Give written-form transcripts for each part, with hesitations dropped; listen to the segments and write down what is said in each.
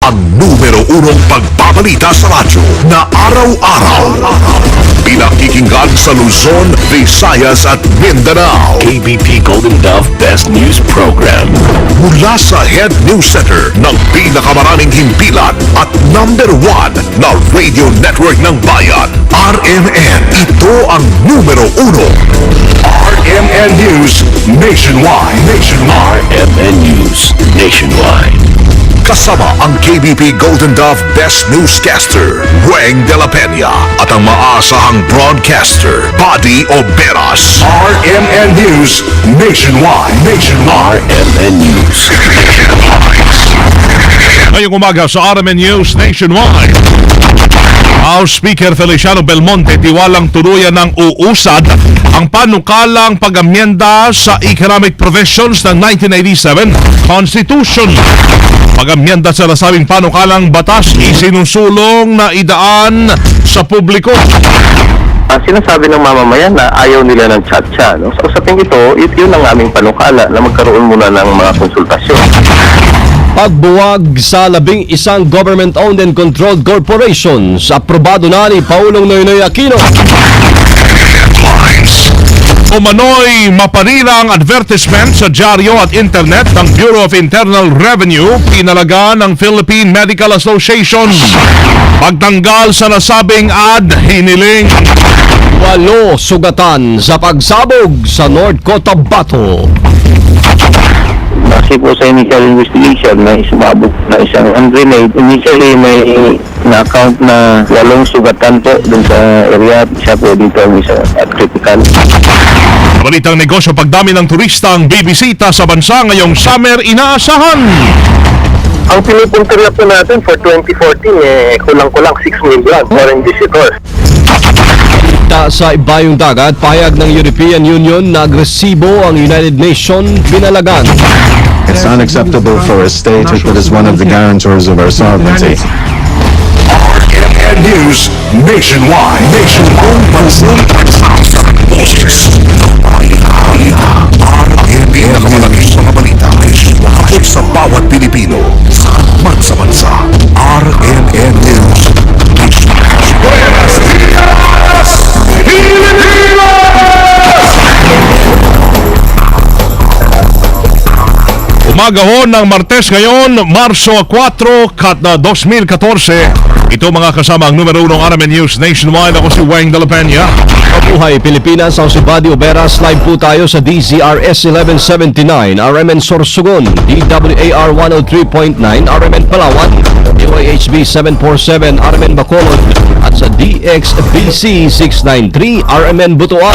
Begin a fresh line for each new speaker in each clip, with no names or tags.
Ang numero unong pagbabalita sa radyo na araw-araw. Pinakikinggan sa Luzon, Visayas at Mindanao.
KBP Golden Dove Best News Program.
Mula sa Head News Center ng pinakamaraming himpilan at number 1 na radio network ng bayan, RMN. Ito ang numero uno. RMN News Nationwide.
RMN News Nationwide.
Kasama ang KBP Golden Dove Best Newscaster, Weng de la Peña, at ang maasahang broadcaster, Buddy Oberas. RMN News Nationwide.
RMN News Nationwide.
Ngayong umaga sa RMN News Nationwide, House Speaker Feliciano Belmonte tiwalang tuluyan ng uusad ang panukalang pag-amyenda sa Economic Provisions ng 1987 Constitution. Pag-amyenda sa nasabing panukalang batas isinusulong na idaan sa publiko.
Sinasabi ng mamamayan na ayaw nila ng tsa-tsa. No? So sa tingin ito, yun ang aming panukala na magkaroon muna ng mga konsultasyon.
Pagbuwag sa 11 government-owned and controlled corporations, aprobado na ni Paulong Noynoy Aquino.
Umano'y mapanirang advertisement sa dyaryo at internet ng Bureau of Internal Revenue, pinalaga ng Philippine Medical Association. Pagtanggal sa nasabing ad, hiniling
8 sugatan sa pagsabog sa North Cotabato.
Kasi po sa initial investigation na isumabog na isang hand grenade, initially may na-account na 8 sugatan po dun sa area. Siya po dito ang isa at critical.
Balitang negosyo, pagdami ng turista ang bibisita sa bansa ngayong summer inaasahan.
Ang pinipunta na po natin for 2014, kulang-kulang 6 million foreign visitors.
Sa ibayong dagat, pahayag ng European Union na agresibo ang United Nations binalagan.
It's unacceptable for a state that is one of the guarantors of our sovereignty.
RMN News Nationwide. RMN pinakamalagis mga balita abot sa bawat Pilipino. Mat sa bansa. RMN News. Buenos Dias,
Umaga ho ng Martes ngayon, Marso 4, 2014. Ito mga kasama ang numero 1 RMN News Nationwide. Ako si Weng de la Peña.
Mabuhay Pilipinas, ang si Buddy Oberas. Live po tayo sa DZRS 1179, RMN Sorsogon, DWAR 103.9, RMN Palawan, DYHB 747, RMN Bacolod, at sa DXBC 693, RMN Butuan.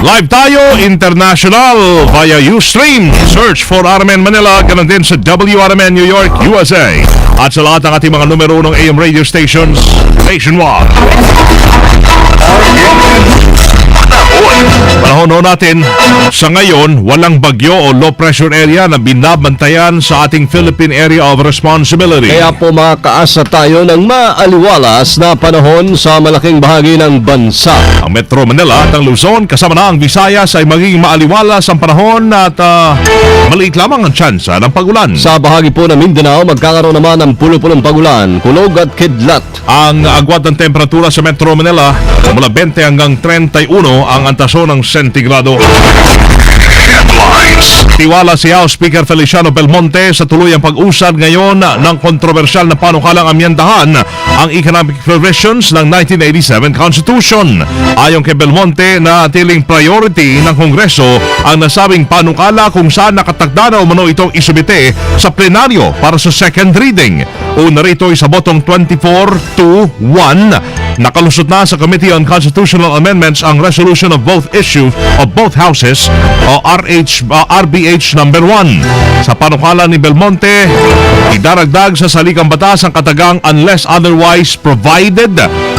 Live tayo international via Ustream. Search for RMN Manila, ganun din sa WRMN New York, USA. At sa lahat ng ating mga numero 1 AM radio stations nationwide. Panahon ho natin, sa ngayon, walang bagyo o low pressure area na binabantayan sa ating Philippine Area of Responsibility.
Kaya po makakaasa tayo ng maaliwalas na panahon sa malaking bahagi ng bansa.
Ang Metro Manila at ang Luzon, kasama na ang Visayas, ay magiging maaliwalas ang panahon at maliit lamang ang tsansa ng pagulan.
Sa bahagi po ng Mindanao, magkakaroon naman ng pulo-pulong pagulan, kulog at kidlat.
Ang agwat ng temperatura sa Metro Manila, mula 20 hanggang 31 ang antaso ng sentigrado. Tiwala si House Speaker Feliciano Belmonte sa tuluyang pag-usad ngayon ng kontrobersyal na panukalang amyendahan ang Economic Provisions ng 1987 Constitution. Ayon kay Belmonte, na tiling priority ng Kongreso ang nasabing panukala kung saan nakatakda na umano itong isubite sa plenaryo para sa second reading. Una rito ay sa botong 24-1. Nakalusot na sa Committee on Constitutional Amendments ang resolution of both issues of both houses o RBH number 1. Sa panukala ni Belmonte, idaragdag sa salikang batas ang katagang unless otherwise provided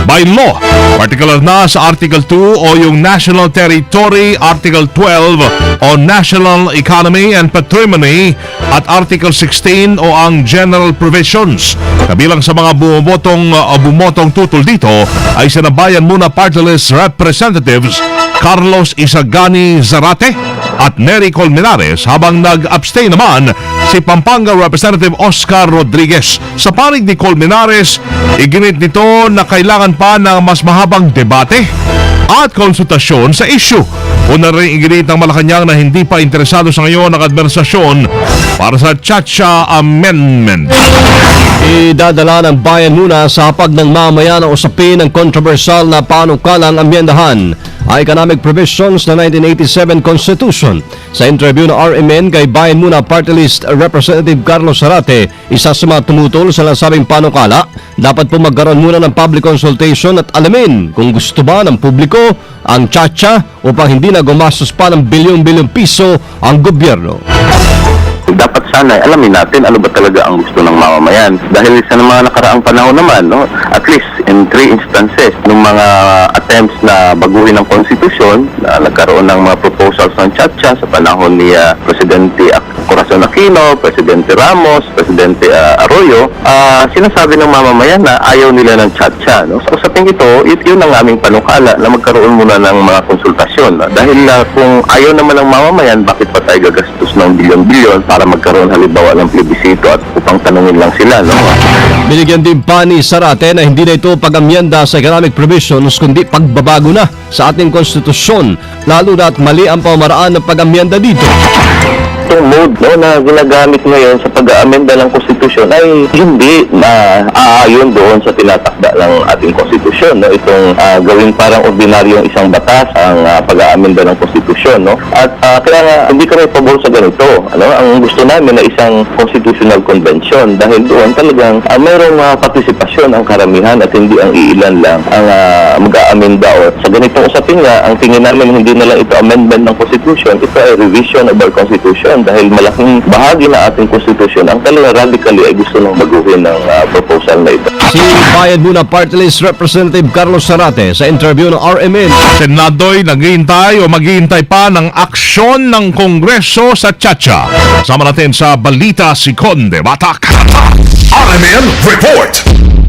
by law. Particular na sa Article 2 o yung National Territory, Article 12 o National Economy and Patrimony at Article 16 o ang General Provisions. Kabilang sa mga bumotong tutol dito ay sinabayan muna party list representatives Carlos Isagani Zarate at Nery Colmenares, habang nag-abstain naman si Pampanga Representative Oscar Rodriguez. Sa panig ni Colmenares, iginit nito na kailangan pa ng mas mahabang debate at konsultasyon sa issue. Una rin iginit ng Malacanang na hindi pa interesado sa ngayon ang administrasyon para sa Chacha Amendment.
Idadala ng bayan muna sa hapag ng mamaya na usapin ng kontrobersyal na panukalang amyendahan ang economic provisions na 1987 Constitution. Sa interview ng RMN kay Bayan Muna Party List Representative Carlos Zarate, isa sa mga tumutol sa nasabing panukala, dapat po magkaroon muna ng public consultation at alamin kung gusto ba ng publiko ang Chacha upang hindi na gumastos pa ng bilyong-bilyong piso ang gobyerno.
Dapat sana alamin natin ano ba talaga ang gusto ng mamamayan. Dahil sa mga nakaraang panahon naman, no, at least in 3 instances, ng mga attempts na baguhin ang konstitusyon, na nagkaroon ng mga proposals ng Chacha sa panahon ni Presidente Corazon Aquino, Presidente Ramos, Presidente Arroyo, sinasabi ng mamamayan na ayaw nila ng Chacha. No? So sa tingin ito, yun ang aming panukala na magkaroon muna ng mga konsultasyon. No? Dahil kung ayaw naman ng mamamayan, bakit pa tayo gagastos ng bilyon-bilyon para magkaroon halimbawa ng plebisito at upang tanungin lang sila, no?
Binigyan din pa ni Zarate na hindi na ito pag-amyenda sa economic provisions kundi pagbabago na sa ating konstitusyon, lalo na at mali ang pamaraan ng pag-amyenda dito.
Itong mode, no, na ginagamit ngayon sa pag-aamenda ng konstitusyon ay hindi na aayon doon sa tinatakda ng ating konstitusyon, no? Itong gawing parang ordinaryong isang batas ang pag-aamenda ng konstitusyon, no? At kaya nga hindi kami pabor sa ganito, ano? Ang gusto namin na isang constitutional convention dahil doon talagang mayroong partisipasyon ang karamihan at hindi ang iilan lang ang mag-aamenda. O sa ganitong usapin nga, ang tingin namin hindi na lang ito amendment ng constitution, ito ay revision of our constitution dahil malaking bahagi na ating konstitusyon ang talagang radically ay gusto nang baguhin ng proposal na ito.
Si Bayan Muna Party List Representative Carlos Zarate sa interview ng RMN.
Senado'y naghihintay o maghihintay pa ng aksyon ng Kongreso sa Chacha. Sama natin sa balita si Conde Batak.
RMN Report.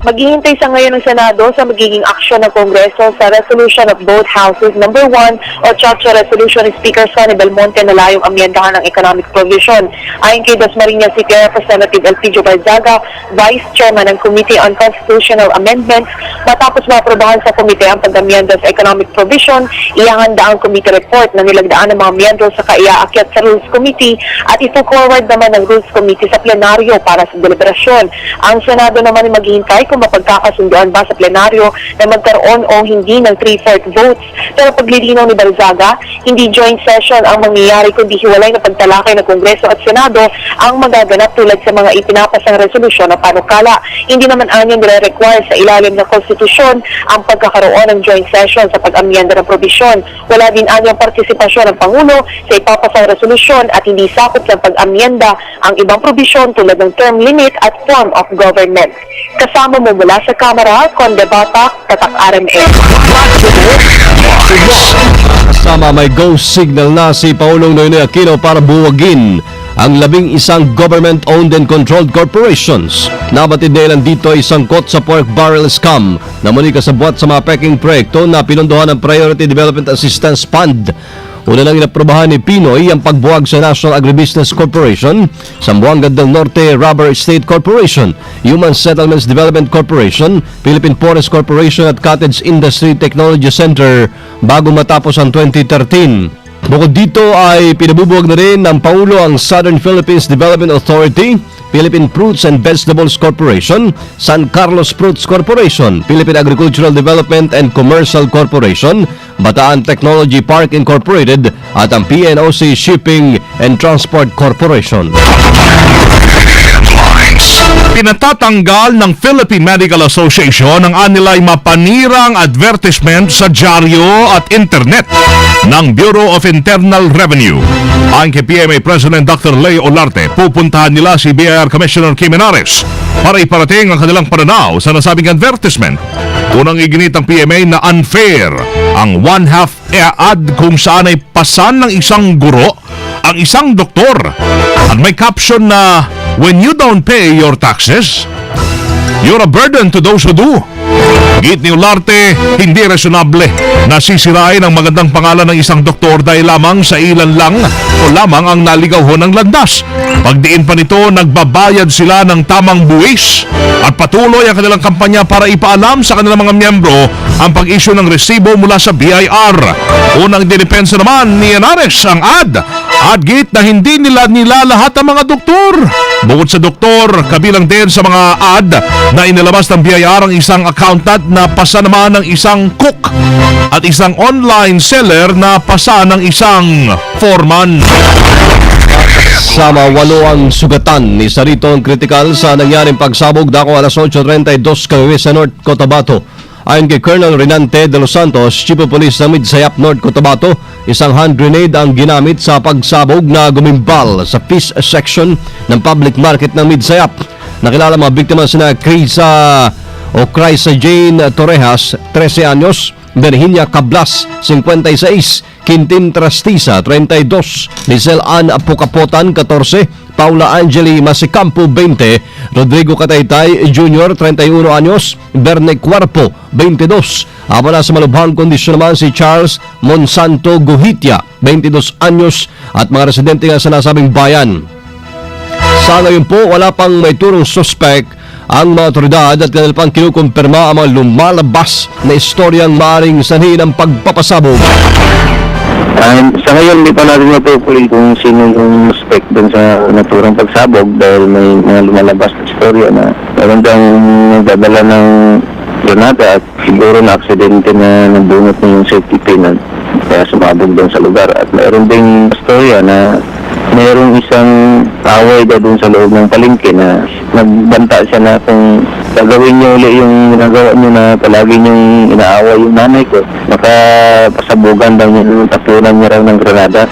Maghihintay sa ngayon ng Senado sa magiging aksyon ng Kongreso sa resolution of both houses. Number 1 o Chacha Resolution ni Speaker Sonny Belmonte na layong amyendahan ng economic provision. Ayon kay Dasmariñas City Representative Elpidio Barzaga, Vice Chairman ng Committee on Constitutional Amendments, matapos maaprobahan sa komite ang pag-amyenda sa economic provision, ihahanda ang committee report na nilagdaan ng mga miyembro sa kaiyaakyat sa Rules Committee at ito-forward naman ng Rules Committee sa plenaryo para sa deliberasyon. Ang Senado naman ay maghihintay kung mapagkakasunduan ba sa plenaryo na magkaroon o hindi ng 3/4 votes. Pero paglilinaw ni Barzaga, hindi joint session ang mangyayari kundi hiwalay na pagtalakay ng Kongreso at Senado ang magaganap tulad sa mga ipinapasang resolusyon o panukala. Hindi naman anyon nire-require sa ilalim ng konstitusyon ang pagkakaroon ng joint session sa pag-amyenda ng probisyon. Wala din anyong partisipasyon ng Pangulo sa ipapasang resolusyon at hindi sakop ng pag-amyenda ang ibang probisyon tulad ng term limit at form of government. Kasama mo mula sa Kamara, Conde Batak, Tatak RMN.
Kasama may go signal na si Paulong Noynoy Aquino para buwagin ang 11 government-owned and controlled corporations. Nabatid na ilan dito ay sangkot sa pork barrel scam na muli kasabwat sa mga peking proyekto na pinondohan ng Priority Development Assistance Fund. Una lang inaprobahan ni Pinoy ang pagbuwag sa National Agribusiness Corporation, Zamboanga del Norte Rubber Estate Corporation, Human Settlements Development Corporation, Philippine Forest Corporation at Cottage Industry Technology Center bago matapos ang 2013. Bukod dito ay pinabubuwag na rin ng Pangulo ang Southern Philippines Development Authority, Philippine Fruits and Vegetables Corporation, San Carlos Fruits Corporation, Philippine Agricultural Development and Commercial Corporation, Bataan Technology Park Incorporated at ang PNOC Shipping and Transport Corporation.
Pinatatanggal ng Philippine Medical Association ang anilay mapanirang advertisement sa dyaryo at internet ng Bureau of Internal Revenue. Ayon kay PMA President Dr. Leo Olarte, pupuntahan nila si BIR Commissioner Kim Henares para iparating ang kanilang pananaw sa nasabing advertisement. Unang iginit ang PMA na unfair ang one-half ad kung saan ay pasan ng isang guro ang isang doktor at may caption na "When you don't pay your taxes, You're a burden to those who do. Git ni Olarte, hindi reasonable na sisirain ang magandang pangalan ng isang doktor dahil lamang sa ilan lang o lamang ang naligaw ho ng landas. Pagdiin pa nito, nagbabayad sila ng tamang buwis at patuloy ang kanilang kampanya para ipaalam sa kanilang mga miyembro ang pag-issue ng resibo mula sa BIR. Unang dinepensa naman ni Henares ang Git na hindi nila nilalahat ang mga doktor. Bukod sa doktor, kabilang din sa mga na inilabas ng BIR ang isang accountant na pasa naman ng isang cook at isang online seller na pasa ng isang foreman.
Sama 8 ang sugatan. Isa rito ang kritikal sa nangyaring pagsabog dako alas 8:32 kagabi sa North Cotabato. Ayon kay Colonel Renante de los Santos, Chief of Police ng Midsayap, North Cotabato, isang hand grenade ang ginamit sa pagsabog na gumimbal sa fish section ng public market ng Midsayap. Nakilala mga biktima sina Crisa Jane Torrejas, 13 anyos, Virginia Cablas, 56, Quintin Trastiza, 32, Lizelle Ann Apucapotan, 14, Paula Angeli Masicampo, 20, Rodrigo Cataytay Jr., 31 anyos, Berne Cuerpo, 22. Habang nasa malubhang kondisyon naman si Charles Monsanto Guhitia, 22 anyos, at mga residente nga sa nasabing bayan. Sa ngayon po, wala pang may turong suspect ang mga otoridad at kanil pang kinukumpirma ang mga lumalabas na istoryang maaaring sanhi ng pagpapasabog.
Sa ngayon, hindi pa natin matutuloy kung sino yung suspect dun sa naturang pagsabog dahil may mga lumalabas na istorya na meron kang nagdadala ng granada at siguro na aksidente na nabunot na yung safety pin at kaya sumabog dun sa lugar. At meron ding istorya na mayroong isang away daw dun sa loob ng palengke na nagbanta siya na kung gagawin niyo ulit yung ginagawa niyo na palagi niyong inaaway yung nanay ko, makapasabugan daw niya, tapunan niya raw ng granada.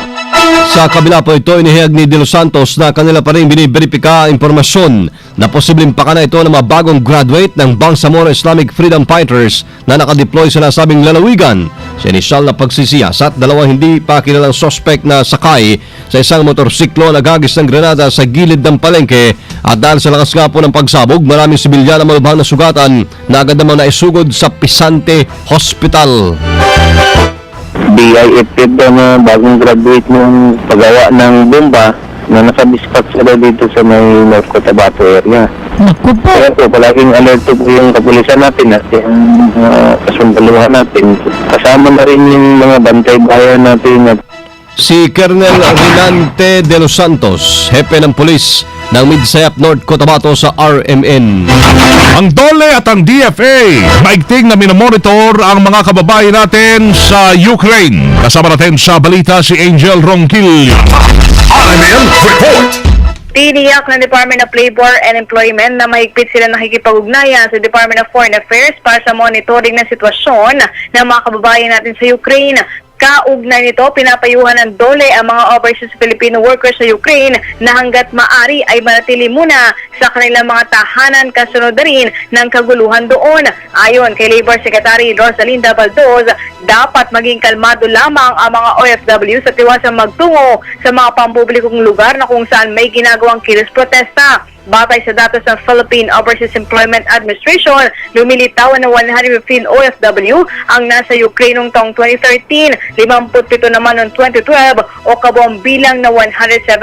Sa kabila po ito, inihayag ni De Los Santos na kanila pa rin biniberipika ang impormasyon na posibleng pakana ito ng mga bagong graduate ng Bangsamoro Islamic Freedom Fighters na nakadeploy sa nasabing lalawigan. Sa inisyal na pagsisiyasat, dalawang hindi pa kilalang suspect na sakay sa isang motorsiklo na gagis ng granada sa gilid ng palengke at dahil sa lakas nga po ng pagsabog, maraming sibilyan na malubhang na sugatan na agad namang naisugod sa Pisante Hospital.
BIFF daw na bagong graduate ng paggawa ng bomba na nakadispatch sila dito sa may North Cotabato area.
Naku po.
Kaya po, palaging alerto po yung kapulisan natin at yung kasundaluhan natin. Kasama na rin yung mga bantay bayan natin.
Si Colonel Renante de los Santos, hepe ng pulis ng Midsayap, North Cotabato sa RMN.
Ang DOLE at ang DFA, maigting na minomonitor ang mga kababayan natin sa Ukraine. Kasama natin sa balita si Angel Ronquillo.
RMN Report.
Tiniyak ng Department of Labor and Employment na mahigpit sila nakikipag-ugnayan sa Department of Foreign Affairs para sa monitoring ng sitwasyon ng mga kababayan natin sa Ukraine. Kaugnay nito, pinapayuhan ng DOLE ang mga overseas Filipino workers sa Ukraine na hanggat maari ay manatili muna sa kanilang mga tahanan kasunod na rin ng kaguluhan doon. Ayon kay Labor Secretary Rosalinda Baldoz, dapat maging kalmado lamang ang mga OFW sa tiwasang magtungo sa mga pampublikong lugar na kung saan may ginagawang kilos protesta. Batay sa datos ng Philippine Overseas Employment Administration, lumilitaw na 115 OFW ang nasa Ukraine noong taong 2013, 57 naman noong 2012 o kabuang bilang na 175.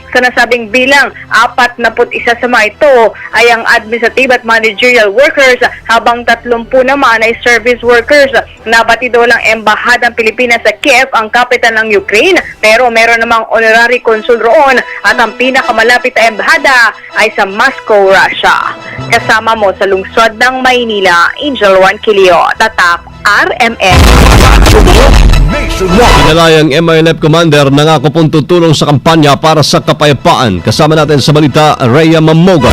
Sa nasabing bilang, 41 sa mga ito ay ang administrative at managerial workers habang 30 naman ay service workers. Nabatido lang Embahadang Pilipinas sa Kiev ang kapital ng Ukraine pero meron namang honorary consul roon at ang pinakamalapit na embahada ay sa Moscow, Russia. Kasama mo sa lungsod ng Maynila, Angel Ronquillo, Tatak, RMN.
Pinalayang MILF Commander nangako pong tutulong sa kampanya para sa kapayapaan. Kasama natin sa balita, Rhea Mamoga.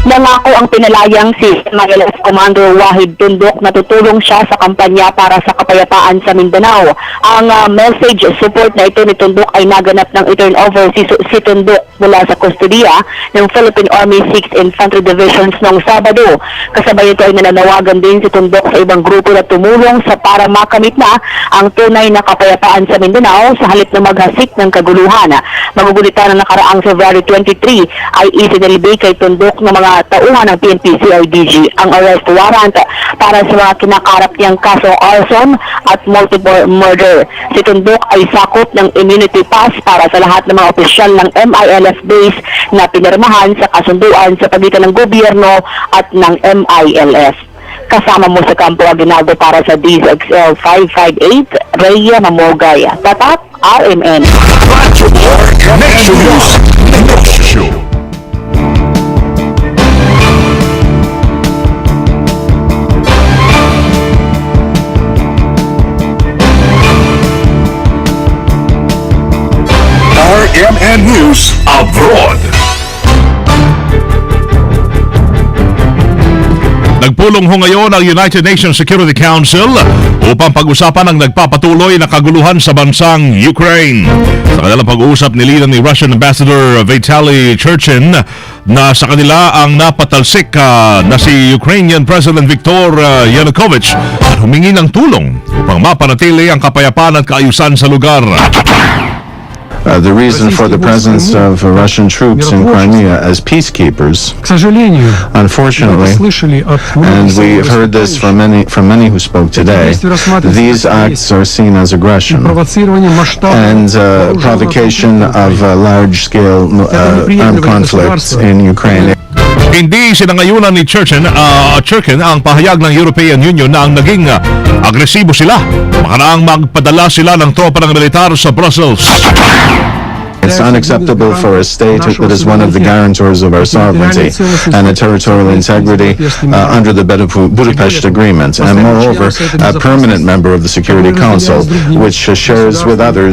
Nangako ang pinalayang si MILF Commander Wahid Tundok na tutulong siya sa kampanya para sa kapayapaan sa Mindanao. Ang message support na ito ni Tundok ay naganap ng i-turnover si Tundok mula sa kustudiya ng Philippine Army 6th Infantry Divisions noong Sabado. Kasabay ito ay nananawagan din si Tundok sa ibang grupo na tumulong para makamit na ang tunay na kapayapaan sa Mindanao sa halip na maghasik ng kaguluhan. Magugulitan na nakaraang February 23 ay isinilbi kay Tundok ng mga tauhan ng PNP-CIDG ang arrest warrant para sa mga kinakarap niyang kasong arson at multiple murder. Si Tundok ay sakop ng immunity pass para sa lahat ng mga opisyal ng MILF base na pinirmahan sa kasunduan sa pagitan ng gobyerno at ng MILF. Kasama mo sa Campo Aguinaldo para sa DZXL 558, Rhea Mamogay. Tatak, RMN.
RMN News Abroad.
Nagpulong ho ngayon ang United Nations Security Council upang pag-usapan ang nagpapatuloy na kaguluhan sa bansang Ukraine. Sa kanilang pag-uusap, nilinan ni Russian Ambassador Vitaly Churchin na sa kanila ang napatalsik na si Ukrainian President Viktor Yanukovych at humingi ng tulong upang mapanatili ang kapayapaan at kaayusan sa lugar.
The reason for the presence of Russian troops in Crimea as peacekeepers, unfortunately, and we have heard this from many who spoke today, these acts are seen as aggression and provocation of large-scale armed conflicts in Ukraine.
Hindi sinangayunan ni Churchin ang pahayag ng European Union na ang naging agresibo sila makaraang magpadala sila ng tropa ng militar sa Brussels.
It's unacceptable for a state that is one of the guarantors of our sovereignty and a territorial integrity under the Budapest Agreement, and moreover, a permanent member of the Security Council, which shares with other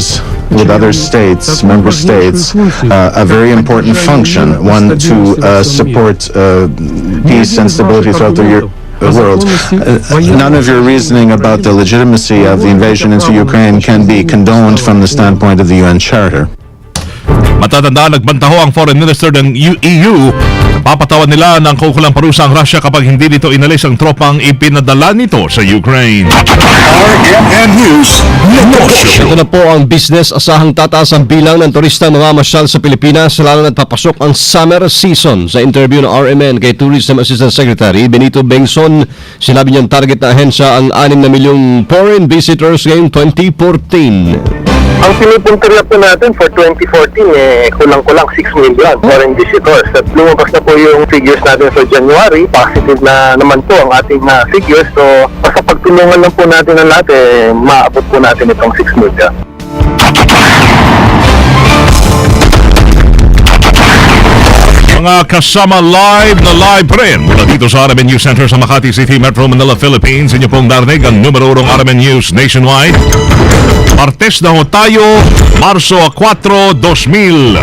states, member states, a very important function, one to support peace and stability throughout the world. None of your reasoning about the legitimacy of the invasion into Ukraine can be condoned from the standpoint of the UN Charter.
Matatandaan, nagbanta ho ang foreign minister ng EU. Papatawan nila ng kaukulang parusa ang Russia kapag hindi dito inalis ang tropang ipinadala nito sa Ukraine.
RMN News Negosyo.
Ito na po ang business. Asahang tataas ang bilang ng turistang mamamasyal sa Pilipinas lalo na't papasok ang summer season. Sa interview ng RMN kay Tourism Assistant Secretary Benito Bengson, sinabi niyang target na ahensya ang 6 na milyong foreign visitors ngayong 2014.
Ang pinipuntirya po natin for 2014, kulang-kulang 6 million foreign visitors. At lumabas na po yung figures natin for January. Positive na naman po ang ating figures. So, basta pagtulungan lang po natin ang lahat, maabot po natin itong 6 million.
Mga kasama live pa rin mula dito sa RMN News Center sa Makati City, Metro Manila, Philippines. Inyo pong narinig ang numero 1 RMN News nationwide. Martes na ho tayo, Marso 4, 2014.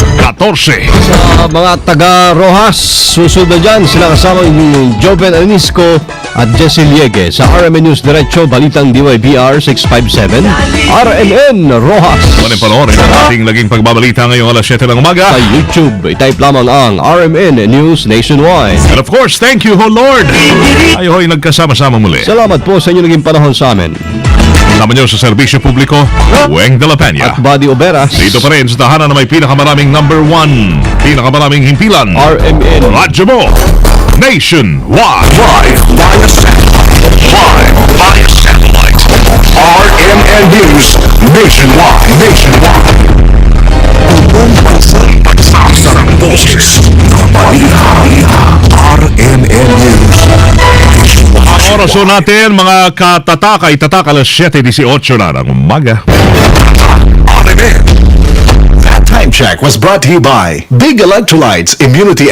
Sa mga taga Rojas, susunod na dyan sila kasama yung Joven Anisco at Jessel Liege. Sa RMN News Diretso, Balitang DYBR 657, RMN Rojas.
Muna panoorin ang ating laging pagbabalita ngayong alas 7 ng umaga.
Sa YouTube, i-type lamang ang RMN News Nationwide.
And of course, thank you ho Lord. Tayo ho'y nagkasama-sama muli.
Salamat po sa inyo naging panahon sa amin.
Kasama nyo sa serbisyo publiko, Weng de la Peña.
At Buddy Oberas.
Dito pa rin sa tahanan na may pinakamaraming number 1, pinakamaraming himpilan.
RMN.
Radyo mo, nationwide.
Live via satellite. RMN News nationwide. Buong bansang pagsasarang boses ng balita. RMN News.
Ang oras po natin, mga katatakay, alas 7:18 na ng umaga.
RMN. That time check was brought to you by Big Electrolytes Immunity